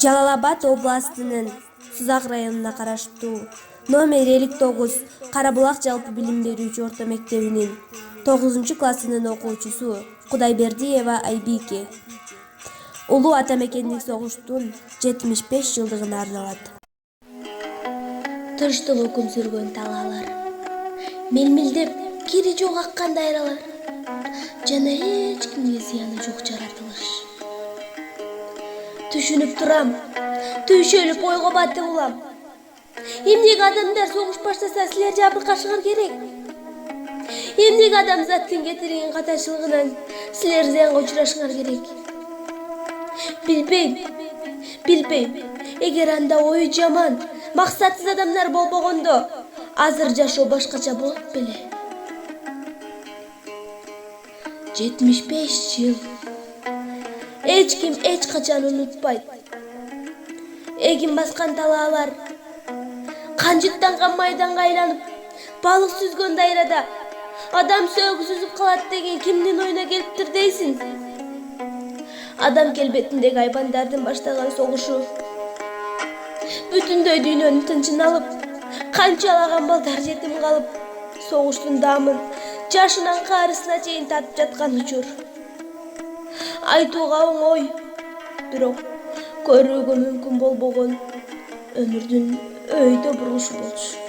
Жалал Абад областынын Сузак районуна караштуу номер 59 Карабулак жалпы билим берүүчү орто мектебинин 9-классынын окуучусу Кудайбердиева Айбике улуу ата мекендик согуштун 75 жылдыгына арналат. Тынчтыгы күн сүргөн талаалар, мелмелдеп кири жок аккан дайралар жана эч кимге зыяны жок жаратылыш. Түшүнүп турам, түйшөлүп ойго батып улам. Эмнеге адамдар согуш баштаса силер жабыркашыңар керек? Эмнеге адамзаттын кетирген катачылыгынан силер зыянга учурашыңар керек? Билбейм. Эгер анда ою жаман, максатсыз адамдар болбогондо, азыр жашоо башкача болот беле? 75 жыл. Эч ким эч качан унутпайт. Эгин баскан талаалар, канжыттанган майданга айланып, балык сүзгөн дайрада адам сөөгү сүзүп калат деген кимдин оюна келиптир дейсиң? Адам келбетиндеги айбандардын баштаган согушу бүтүндөй дүйнөнүн тынчын алып, канчалаган балдар жетим калып, согуштун даамын жашынан каарысына чейин татып жаткан учур. Айтууга оңой, бирок көрүүгө мүмкүн болбогон өмүрдүн өйдө бурулушу болчу.